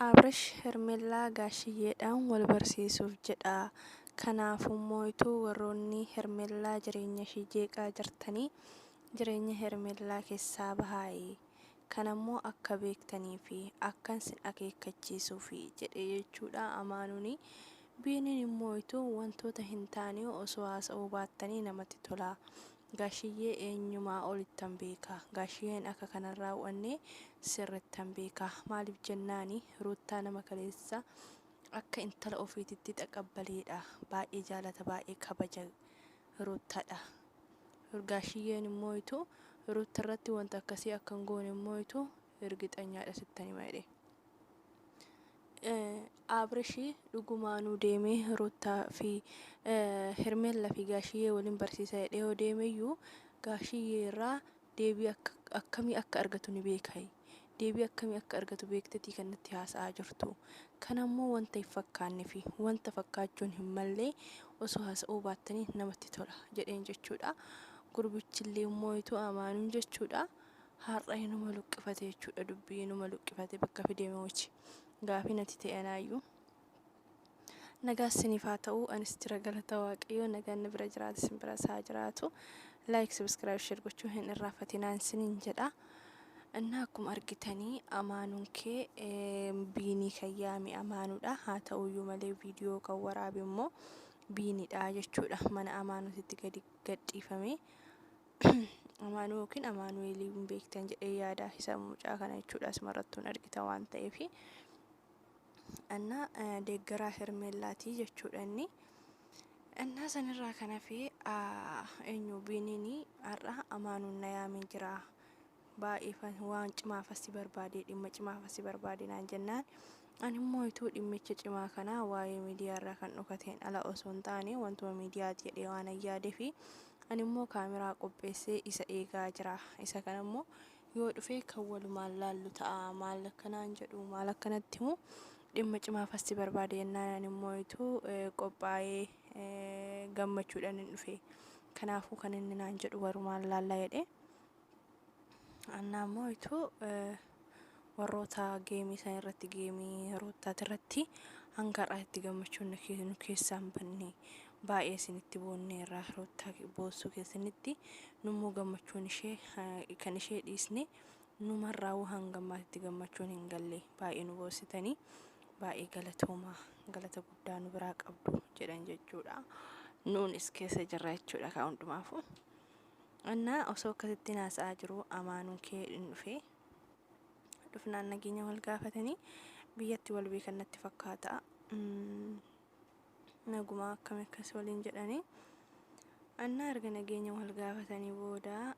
Abrash Hermellaa gaashiyyeedhaan wal barsiisuuf jedha. Kanaafummoo warroonni Hermellaa jireenya ishee jeeqaa jirtanii jireenya Hermellaa keessaa bahaa. Kanammoo akka beektanii fi akka isin akeekkachiisuuf jedhee jechuudha amaanuuni. Biiniin immoo wantoota hin taane osoo haasa'uu baattanii namatti tola. Gaashiyyee eenyumaa olittan beeka. Gaashiyyeen akka kanarraa wannee sirrittan beeka. Maaliif jennaani Ruuttaa nama kaleessa akka intala ofiititti taqabbaleedha. Baay'ee jaalata, baay'ee kabaja Ruuttaadha. Gaashiyyeen immoo Ruutta irratti wanta akkasii akka hin goone immoo ergixanyaadha sittani malee. Abrashii dhugumaanuu deemee Ruuttaa fi Hermellaa fi gaashiyyee waliin barsiisa jedhee deemeyyuu gaashiyyee irraa deebii akkamii akka argatu ni beeka. Deebii akkamii akka argatu beektetii kan nutti haasa'aa jirtu. Kanammoo wanta hin fakkaannee fi wanta fakkaachuun hin mallee osoo haasa'uu baattanii namatti tola jedheen jechuudha. Gurbichillee immoo amaanuun jechuudha. Har'a inuma luqqifate jechuudha. Dubbii inuma luqqifate bakka fidee moochi. Gaafii natti ta'anaayyuu. Nagaa isiniif haa ta'u, anis jira galata Waaqayyoo, nagaan bira jiraatu isin bira isaa jiraatu. Like, subscribe, share gochuun hin irraanfatinaa isiniin jedha. እና akkuma argitanii amaanuun kee biinii kan yaame amaanuudha. Haa ta'uyyuu malee viidiyoo kan waraabe immoo biiniidha jechuudha. Mana amaanuutitti gadi gadhiifame. Amaanuu yookiin amaanuweelii hin beektan jedhee yaada isa mucaa kana jechuudha. Asumarrattuun argita waan ta'eef. Anna deeggaraa Hermellaati jechuudha inni. Innaa sanirraa kana fi eenyu biiniin har'a amaanuun na yaamee jira. Baay'ee waan cimaaf asii barbaade dhimma cimaaf asii barbaade naan jennaan ani immoo dhimmicha cimaa kana waa'ee miidiyaarraa kan dhokateen ala osoo hin taane wantuma miidiyaati jedhee waan yaadee fi ani immoo kaameraa qopheessee isa eegaa jira. Isa kanammoo yoo dhufee kan walumaan laallu ta'a. Maal akkanaan jedhu maal akkanatti himu dhimma cimaaf asii barbaade jennaan ani immoo qophaa'ee gammachuudhaan hin dhufe. Kanaafuu kan inni naan jedhu walumaan laallaa jedhee. Annaa warroota geemii isaan irratti geemii Ruuttaati irratti hanga har'aatti gammachuun nu keessaan banne baay'ee isinitti boonne irraa Ruuttaa boossuu keessanitti nummoo gammachuun ishee kan ishee dhiisne numarraa hanga ammaatti gammachuun hin galle baay'ee nu boossitanii baay'ee galatoomaa galata guddaa nu biraa qabdu jedhan jechuudha. Nuunis keessa jirra jechuudha kan hundumaafu. Annaa osoo akkasitti haasa'aa jiru amaanuun kee hin dhufe. Dhufnaan nageenya wal gaafatanii biyyatti wal beekan natti fakkaata. Nagumaa akkam akkas waliin jedhanii. Annaa erga nageenya wal gaafatanii booda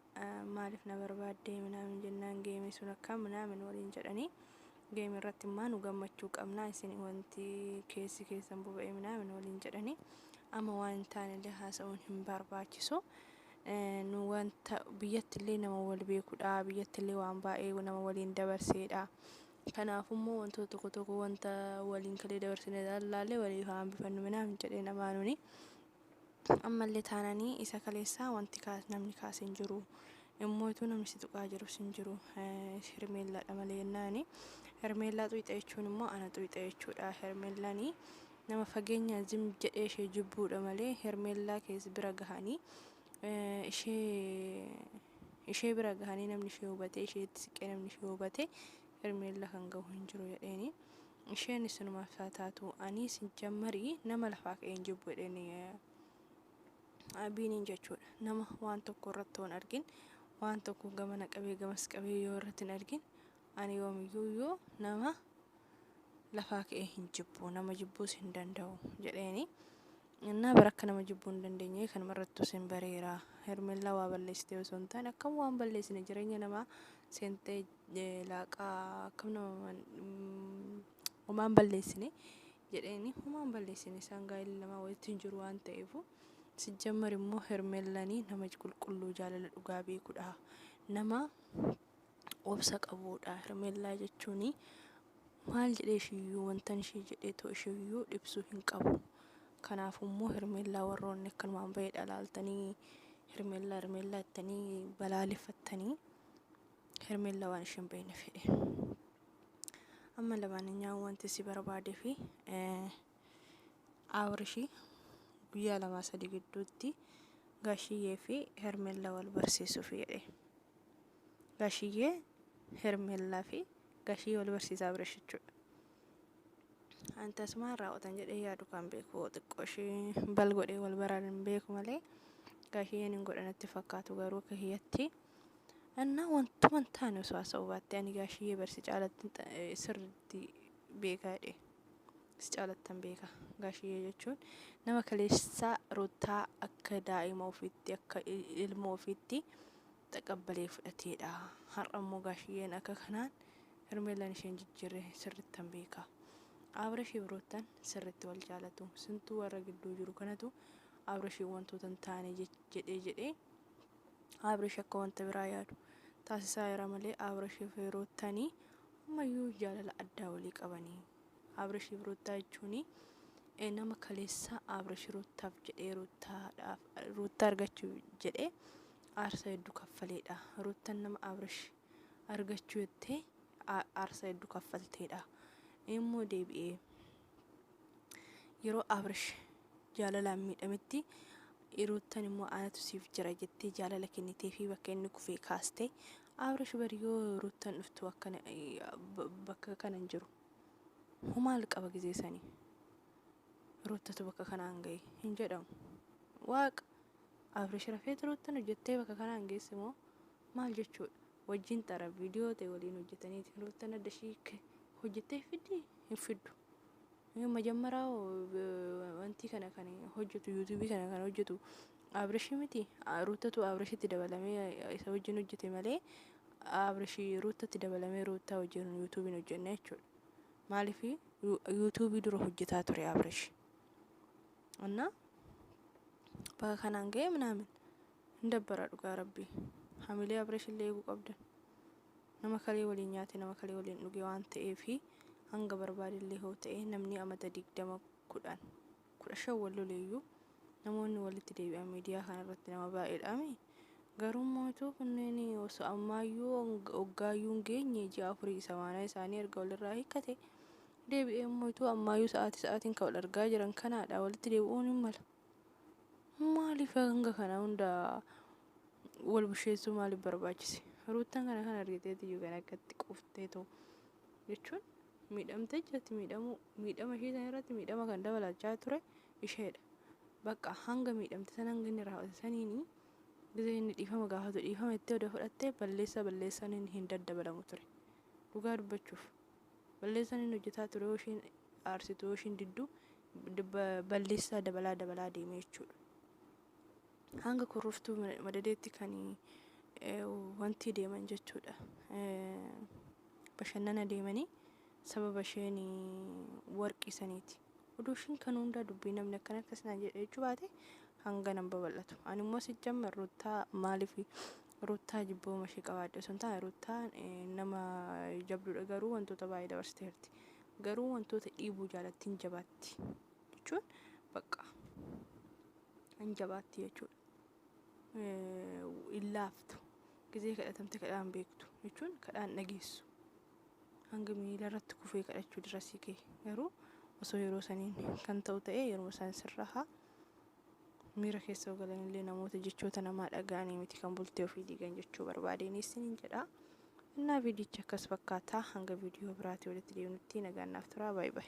maaliif na barbaaddee minaamin jennaan geemii sun akka minaamin waliin jedhanii. Geemii irratti immoo nu gammachuu qabnaa isin wanti keessan boba'ee minaamin waliin jedhanii. Amma waan hin taanellee haasa'uun hin barbaachisu. Nu wanta biyyattillee nama wal beekudha. Biyyattillee waan baay'ee nama waliin dabarseedha. Kanaafummoo wantoota tokko wanta waliin kalee dabarsine laallee waliif hambifannu minaamin jedhee amaanuuni. Ammallee taananii isa kaleessaa wanti namni kaase hin jiru. Immoo namni si tuqaa jirus hin jiru. Hermellaadha malee jennaani. Hermellaa xuyxa jechuun immoo ana xuyxa jechuudha. Hermellaanii nama fageenya zim jedhee ishee jibbuudha malee Hermellaa keessa bira gahanii. Ishee bira gahanii namni ishee hubatee isheetti siqee namni ishee hubatee Hermellaa kan gahu hin jiru jedheeni. Isheen isinumaaf taatu ani sinjammarii nama lafaa ka'een jibbu jedheeni biiniin jechuudha. Nama waan tokko irratti waan argin waan tokko gamana qabee gamas qabee yoo irratti hin argin ani yoomiyyuu nama lafaa ka'ee hin jibbu nama jibbuus hin danda'u jedheeni. Innaa barakka nama jibbuu hin dandeenye kan marrattu sin bareera. Hermellaa waa balleessitee osoo hin taane akkam waan balleessine jireenya namaa seentee laaqaa akkam nama homaan balleessine jedheeni homaan balleessine isaan gaa'elli namaa walitti hin jiru waan ta'eefu sijjammar immoo Hermellaanii nama qulqulluu jaalala dhugaa beekudha. Nama obsa qabuudha. Hermellaa jechuuni maal jedhee ishiyyuu wantan ishee jedhee too ishiyyuu dhibsuu hin qabu. Kanaafummoo Hermellaa warroonni akkanumaan bahee dhalaaltanii Hermellaa ittanii balaaleffattanii Hermellaa waan isheen beekne fedhe. amma lamaaniyyaa wanti si barbaade fi Abrishii guyyaa 2-3 gidduutti gaashiyyee fi Hermeella wal barsiisuuf jedhe. Gaashiyyee Hermeellaa fi gaashiyyee wal barsiisaa Abrish jechuudha. Antas maan raawwatan jedhee yaadu kan beeku xiqqoo ishee bal godhee wal baraan hin beeku malee gaashiyyeen hin godhanatti fakkaatu garuu akka hiyyatti annaa wantuman taane osoo haasa'uu baatte ani gaashiyyee barsi caalatti sirriitti beekaa jedhe. Si caalattan beeka gaashiyyee jechuun nama kaleessaa Ruutaa akka daa'ima ofiitti akka ilma ofiitti taqabbalee fudhateedha. Har'a immoo gaashiyyeen akka kanaan Hermeellaan isheen jijjiirre sirriittan beeka. Abrishii fi Ruutaan sirriitti wal jaalatu. Sintuu warra gidduu jiru kanatu Abrishii wantoota hin taane jedhee Abrish akka wanta biraa yaadu taasisaa jira malee Abrishii fi Ruutaanii ammayyuu jaalala addaa walii qabanii. Abrishii fi Ruutaa jechuun nama kaleessaa Abrish Ruutaaf jedhee Ruutaa argachuu jedhee aarsaa hedduu kaffaleedha. Ruutaan nama Abrish argachuu jettee aarsaa hedduu kaffalteedha. Immoo deebi'ee yeroo Abrish jaalalaan miidhametti Ruutaan immoo aanatu siif jira jettee jaalala kennitee fi bakka inni kufee kaastee Abrish bariyoo Ruutaan dhuftu bakka kanan jiru. Maal qaba gizee sanii Ruutatu bakka kanaan ga'e hin jedhamu. Waaqa Abrish rafeetu Ruutaan hojjettee bakka kanaan geesse moo maal jechuudha? Wajjin xara viidiyoo ta'e waliin hojjetanii Ruutaan adda ishii hojjettee fiddi hin fiddu. Majammaraa wanti kana kan hojjetu yuutuubii kana kan hojjetu Abrish miti. Ruutatu Abrishitti dabalamee isa wajjin hojjete malee Abrish Ruutatti dabalamee Ruutaa wajjin yuutuubiin hojjenne jechuudha. Maaliif yuutuubii dura hojjetaa ture Abrish. Annaa bakka kanaan ga'e minaamin hin dabbara dhugaa rabbii. Hamilee Abrish illee eeguu qabdan. Nama kalee waliin nyaate nama kalee waliin dhuge waan ta'eefi hanga barbaade illee hoo ta'e namni amata 20-15 wal loleeyyuu namoonni walitti deebi'an miidiyaa kanarratti nama baay'eedhaami. Garuu mootuu kunneen osoo ammaayyuu hoggaayyuu hin geenye ji'a 4 samaanaa isaanii erga walirraa hiikkate deebi'ee mootuu ammaayyuu sa'aatiin kan wal argaa jiran kanaadha. Walitti deebi'uun hin mala. Maaliif hanga kana hunda wal busheessuu maaliif barbaachise? Ruutaan kana kan argiteeti iyyuu kan akkatti quuftee ta'u jechuun miidhamtee jirti. Miidhama ishee sana irratti miidhama kan dabalachaa ture isheedha. Bakka hanga miidhamte sana hanga inni raawwate saniini gizee inni dhiifama gaafatu dhiifama itti oda fudhattee balleessaan inni hin daddabalamu ture. Dhugaa dubbachuuf balleessaan inni hojjetaa ture yoo isheen aarsitu yoo isheen didduu balleessaa dabalaa deemee jechuudha. Hanga kurruftuu madadeetti kan wanti deeman jechuudha. Bashannana deemanii sababa isheen warqii saniiti. Oduu ishiin kan hundaa dubbii namni akkana akkasnaan jechuu baate hanga nan babal'atu. Ani immoo sijjamma Ruutaa maaliif Ruutaa jibbooma ishee qabaadde osoo hin taane Ruutaan nama jabduudha. Garuu wantoota baay'ee dabarsiteerti. Garuu wantoota dhiibuu jaalatti hin jabaatti jechuun bakka hin jabaatti jechuudha. Illaaftu gizee kadhatamte kadhaan beektu jechuun kadhaan dhageessu. Hanga miila irratti kufee kadhachuu dirasii kee garuu osoo yeroo saniin kan ta'u ta'e yeroo isaan sirraa miira keessa galan illee namoota jechoota namaa dhaga'anii miti kan bultee ofii diigan jechuu barbaadeenis ni jedha. Innaa viidiyocha akkas fakkaataa hanga viidiyoo biraatti walitti deemnutti nagaan naaf turaa. Baay'ee.